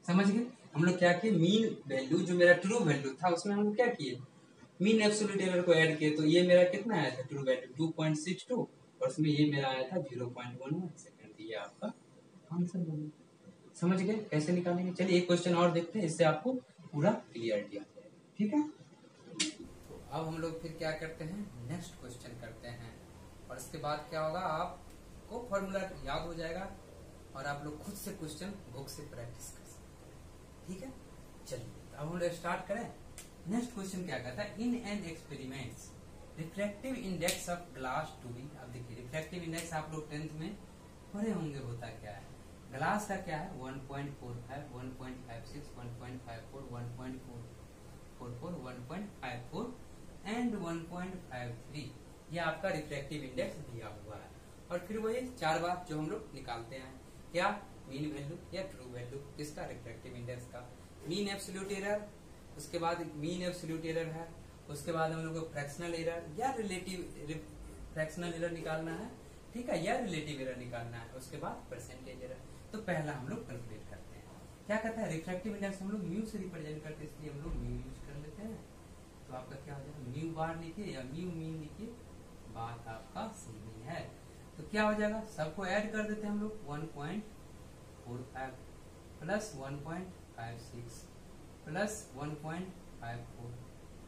समझ गए हम लोग क्या किए, मीन वैल्यू जो मेरा ट्रू वैल्यू था उसमें हम लोग क्या किए, मीन एब्सोल्यूट एरर को ऐड किए, तो ये मेरा कितना आया था ट्रू वैल्यू 2.62 और उसमें ये मेरा आया था 0.11 सेकंड, ये आपका आंसर बना। समझ गए कैसे निकालेंगे। चलिए एक क्वेश्चन और देखते हैं, इससे आपको पूरा क्लियरिटी आ जाएगा, ठीक है। तो अब हम लोग फिर क्या करते हैं, नेक्स्ट क्वेश्चन करते हैं, और इसके बाद क्या होगा, आपको फॉर्मूला याद हो जाएगा और आप लोग खुद से क्वेश्चन बुक से प्रैक्टिस कर सकते हैं, ठीक है। चलिए अब हम लोग स्टार्ट करें। नेक्स्ट क्वेश्चन क्या कहता है, in n experiments refractive index of glass to be. अब देखिए रिफ्रैक्टिव इंडेक्स आप लोग 10th में पढ़े होंगे, होता क्या है, ग्लास का क्या है 1.45, 1.56, 1.54, 1.44, 1.54 एंड 1.53, ये आपका रिफ्रैक्टिव इंडेक्स दिया हुआ है। और फिर वही 4 बात जो हम लोग निकालते हैं, क्या मीन वैल्यू या ट्रू वैल्यू किसका, रिफ्रैक्टिव इंडेक्स का, मीन एब्सोल्यूट एरर, उसके बाद मीन एब्सोल्यूट एरर है, उसके बाद हम लोग को फ्रैक्शनल एरर या रिलेटिव फ्रैक्शनल एरर निकालना है, ठीक है, या रिलेटिव एरर निकालना है, उसके बाद परसेंटेज एरर। तो पहला हम लोग कैलकुलेट करते हैं, क्या कहता है, रिफ्रैक्टिव इंडेक्स हम लोग म्यू से रिप्रेजेंट करते हैं, इसलिए हम लोग म्यू यूज कर लेते हैं। तो आपका क्या हो जाएगा, म्यू बार लिखिए या म्यू मीन लिखिए, बात आपका सही है। तो क्या हो जाएगा, सबको ऐड कर देते हैं हम लोग, 1.45 प्लस 1.56 प्लस 1.54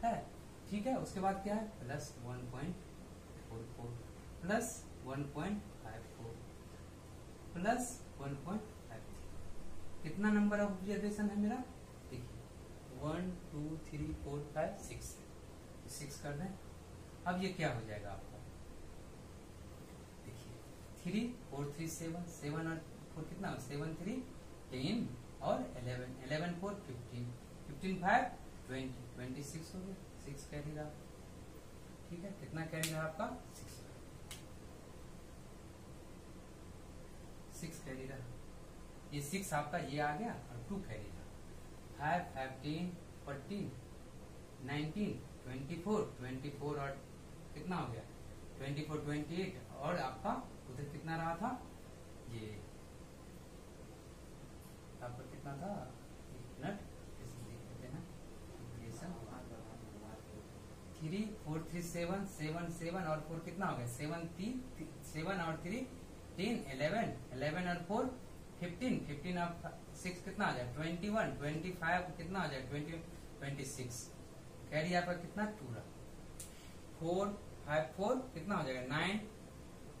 है, ठीक है। उसके बाद क्या है, प्लस 1.44 प्लस 1.54 प्लस 1.53, कितना नंबर ऑफ ऑब्जर्वेशन है मेरा, देखिए 1 2 3 4 5 6, 6 कर दें। अब ये क्या हो जाएगा आपका, देखिए 3 4 3 7, 7 और 4 कितना, 7 3 10 और 11, 11 4 15, 15 5 20, 26 हो गया, 6 कैरी रहा, ठीक है, कितना कैरी रहा आपका 6 कैरी रहा, ये 6 आपका ये आ गया और 2 कैरी रहा, 5 15 14 19 24, 24 और कितना हो गया 24 28, और आपका उधर कितना रहा था, ये आपका कितना था, मिनट 3 4 3 7 7 7 और 4 कितना हो गया, 7 और 3 10 11 11 और 4 15 15 और 6 कितना आ जाए 21 25 कितना आ जाए 20 26, कैरी आपका कितना 2 रहा, 4 5 4 कितना हो जाएगा 9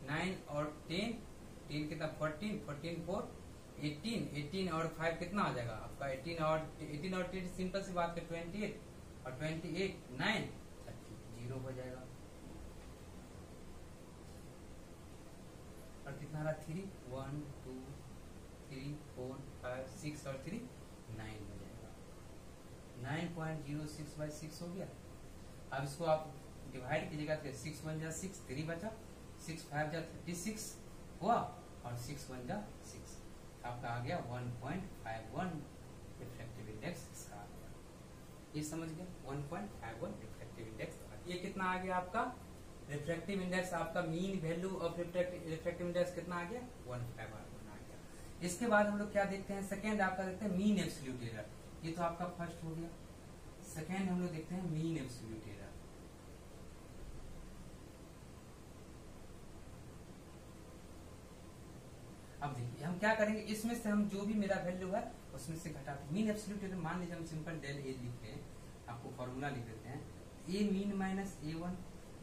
9 और 10 10 कितना 14 14 4 18 18 और 5 कितना आ जाएगा आपका 18 और 10 सिंपल सी बात है 28 और 28 9 0 हो जाएगा, और कितना रहा 3 1 2 3 4 5 6 और 3 9 हो जाएगा, 9.06/6 हो गया। अब इसको आप डिवाइड कीजिएगा तो 6 1 जा 6, 3 बचा, 6 5 जा 36 हुआ और 6 1 जा 6, आपका आ गया 1.51 रिफ्रैक्टिव इंडेक्स इसका आ गया, ये समझ गए 1.51 रिफ्रैक्टिव इंडेक्स। ये कितना आ गया आपका रिफ्रैक्टिव इंडेक्स, आपका mean value of refractive index कितना आ गया 1.51 आ गया। इसके बाद हम लोग क्या देखते हैं, सेकेंड आपका देखते हैं मीन एब्सोल्यूट एरर, ये तो आपका फर्स्ट हो गया। सेकेंड हम लोग देखते हैं मीन एब्सोल्यूट एरर। अब देखिए हम क्या करेंगे, इसमें से हम जो भी मेरा वैल्यू है उसमें से घटाते मीन एब्सोल्यूट एरर। मान लीजिए हम सिंपल डेल ए लिखते हैं, आपको फॉर्मूला लिख देते हैं, ए मीन माइनस A1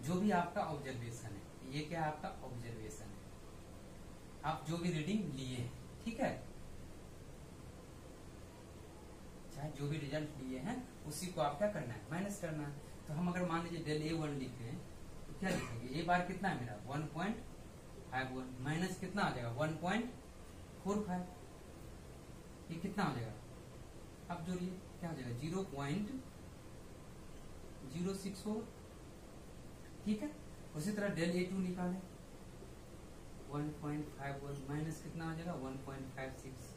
जो भी आपका ऑब्जर्वेशन है, ये क्या आपका ऑब्जर्वेशन है, आप जो भी रीडिंग लिए हैं, ठीक है, चाहे जो भी रिजल्ट लिए हैं उसी को आप क्या करना है माइनस करना है। तो हम अगर मान लीजिए डेल A1 लिखते हैं तो क्या लिखेंगे, ए बार कितना है मेरा 1.51 माइनस कितना आ जाएगा 1.45, ये कितना हो जाएगा, अब जोड़िए क्या हो जाएगा 0.06 होगा। ठीक है, उसी तरह डेल A2 निकालें 1.51 माइनस कितना आ जाएगा 1.56,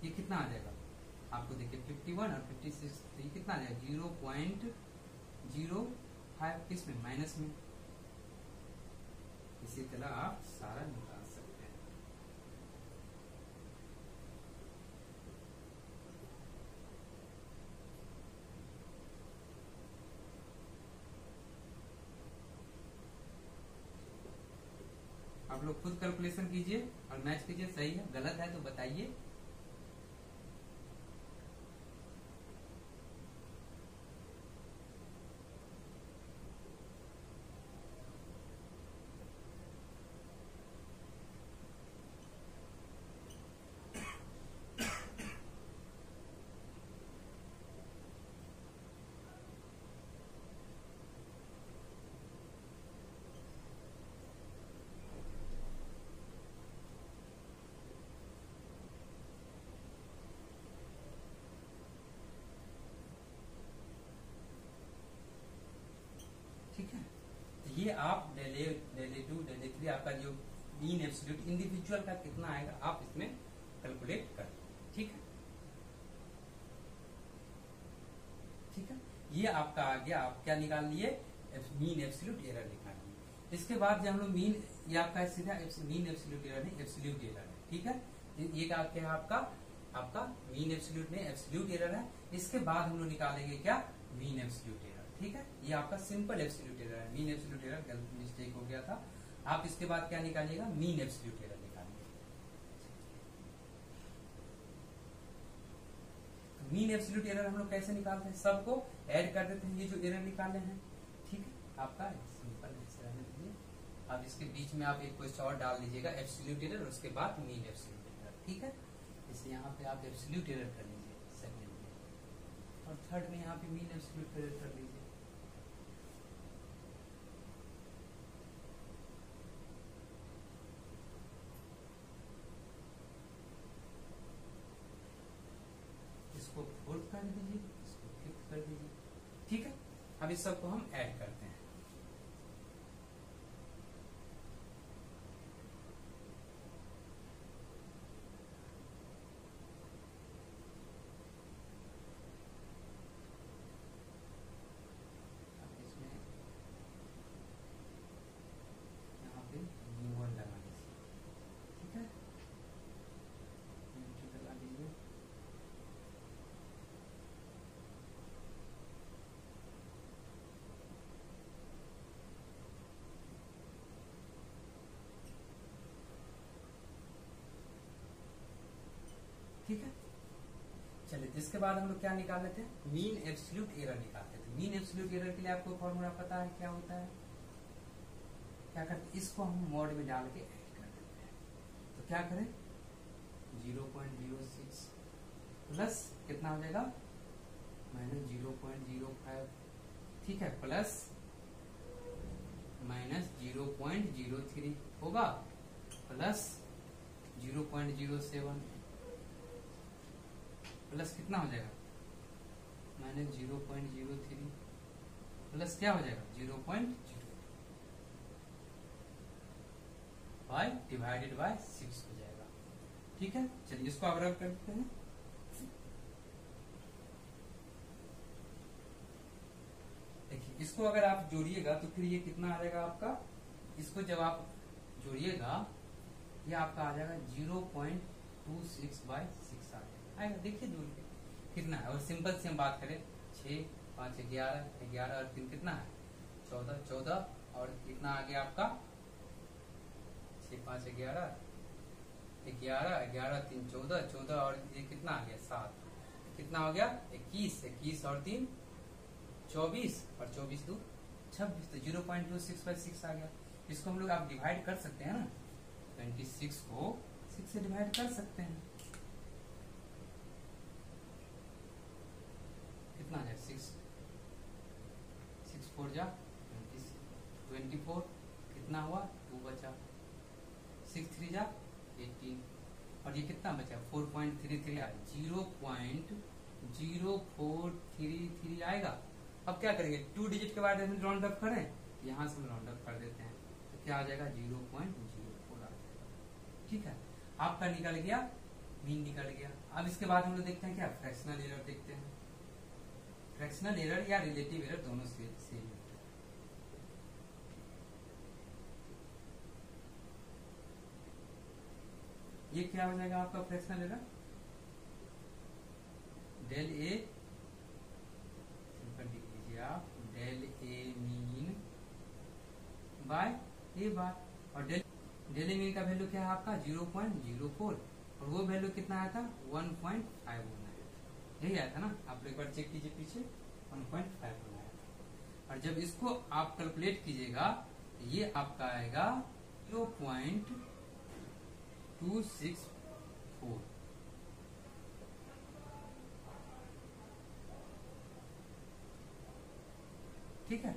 ये कितना आ जाएगा आपको देखिए 51 और 56, तो ये कितना आ जाएगा 0.05 किस में माइनस में। इसी तरह आप सारा निकाल सकते हैं। आप लोग खुद कैलकुलेशन कीजिए और मैच कीजिए, सही है गलत है तो बताइए। ठीक है, तो ये आप डेले टू डेले थ्री आपका जो मीन एब्सोल्यूट इंडिविजुअल का कितना आएगा आप इसमें कैलकुलेट कर। ठीक है, ठीक है, ये आपका आ गया। आप क्या निकाल लिए मीन एब्सोल्यूट एरर निकाल लिए। इसके बाद जब हम लोग मीन, ये आपका सीधा मीन एब्सोल्यूट एरर नहीं एब्सोल्यूट एरर है। ठीक है, ये क्या है आपका मीन एब्सोल्यूट में एब्सोल्यूट एरर है। इसके बाद हम लोग निकालेंगे क्या मीन एब्सोल्यूट एरर। ठीक है, ये आपका सिंपल एब्सोल्यूट एरर है। मीन एब्सोल्यूट एरर गलत मिस्टेक हो गया था। आप इसके बाद क्या निकालिएगा मीन एब्सोल्यूट एरर निकालिए। मीन एब्सोल्यूट एरर हम लोग कैसे निकालते हैं, सबको ऐड कर देते हैं ये जो एरर निकाले हैं। ठीक है, आपका सिंपल ऐसे रहने दीजिए। अब इसके बीच में आप एक क्वेश्चन और डाल लीजिएगा एब्सोल्यूट एरर, उसके बाद मीन एब्सोल्यूट एरर। ठीक है, इसलिए यहाँ पे आप एब्सोल्यूट एरर कर लीजिए सेकंड में, और थर्ड में यहाँ पे मीन एब्सोल्यूट एरर कर लीजिए। इसको फोर्थ कर दीजिए, इसको फिफ्थ कर दीजिए। ठीक है, अब इस सबको हम ऐड करते हैं। अब इसमें यहाँ पे U1 लगा दीजिए। ठीक है, लगा दीजिए। ठीक है, चलिए इसके बाद हम लोग क्या निकाल लेते हैं मीन एब्सोल्यूट एरर निकालते थे। मीन एब्सोल्यूट एरर के लिए आपको फॉर्मूला पता है क्या होता है, क्या करते हैं इसको हम मॉड में डाल के ऐड कर देते हैं। तो क्या करें 0.06 प्लस कितना हो जाएगा माइनस 0.05। ठीक है, प्लस माइनस 0.03 होगा, प्लस 0.07 प्लस कितना हो जाएगा माइनस 0.03 प्लस क्या हो जाएगा 0.05 डिवाइडेड बाय 6 हो जाएगा। ठीक है, चलिए इसको आप रब करते हैं। देखिए इसको अगर आप जोड़िएगा तो फिर ये कितना आ जाएगा आपका, इसको जब आप जोड़िएगा ये आपका आ जाएगा 0.26/6 आएगा। देखिए जोड़ के कितना है, और सिंपल से हम बात करें 6, 5, 11, 11 और 3 कितना है 14, 14 और कितना आ गया आपका 6, 5, 11, 11, 11, 3, 14, 14 और ये कितना आ गया 7, कितना हो गया 21, 21 और 3 24 और 24 2 26, तो 0.26/6 आ गया। इसको हम लोग आप डिवाइड कर सकते हैं ना, 26 को 6 से डिवाइड कर सकते हैं, कितना है 6 4 जा 24, कितना हुआ 2 बचा, 6 3 जा 18 और ये कितना बचा 4.33 0.0433 आएगा। अब क्या करेंगे, 2 डिजिट के बाद हम राउंड अप करें, यहाँ से हम राउंड अप कर देते हैं, तो क्या आ जाएगा 0.04 आ जाएगा। ठीक है, आपका निकल गया, मीन निकल गया। अब इसके बाद हम लोग देखते हैं क्या, फ्रैक्शनल एरर देखते हैं। फ्रैक्शनल एरर या रिलेटिव एरर दोनों सेम है। ये क्या हो जाएगा आपका fractional error, del A, simple लिख लीजिए आप, del A mean by a बार, और डेल ए मीन का वैल्यू क्या है आपका 0.04, और वो वैल्यू कितना आया था 1.5 आया था, यही आया था ना, आप एक बार चेक कीजिए पीछे, 1.5 आया था। और जब इसको आप कैलकुलेट कीजिएगा, ये आपका आएगा 0.264। ठीक है,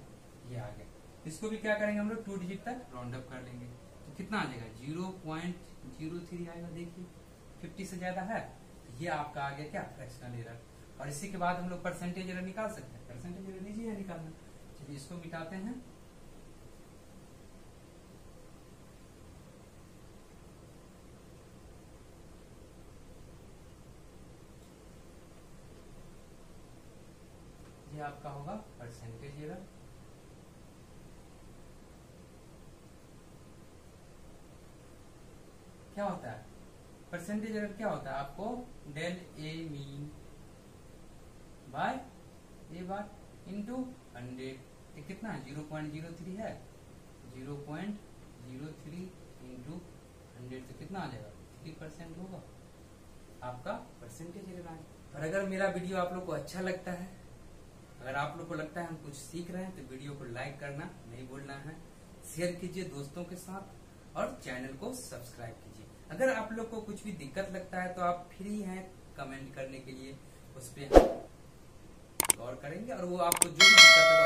ये आ गया। इसको भी क्या करेंगे हम लोग, 2 डिजिट तक राउंड अप कर लेंगे, तो कितना आ जाएगा 0.03 आएगा। देखिए 50 से ज्यादा है, तो ये आपका आ गया क्या, फ्रैक्शनल एरर। और इसी के बाद हम लोग परसेंटेज एरर निकाल सकते हैं, परसेंटेज एरर लीजिए या निकालना। चलिए इसको मिटाते हैं, ये आपका होगा परसेंटेज एरर। क्या होता है परसेंटेज एरर, क्या होता है आपको, del A mean by a bar into 100, ये कितना है 0.03 है, 0.03 इंटू 100 तो कितना आ जाएगा 3% होगा आपका परसेंटेज एरर आए। और अगर मेरा वीडियो आप लोग को अच्छा लगता है, अगर आप लोग को लगता है हम कुछ सीख रहे हैं, तो वीडियो को लाइक करना नहीं भूलना है, शेयर कीजिए दोस्तों के साथ, और चैनल को सब्सक्राइब कीजिए। अगर आप लोग को कुछ भी दिक्कत लगता है तो आप फ्री हैं कमेंट करने के लिए, उस पर गौर करेंगे, और वो आपको जो भी दिक्कत होगा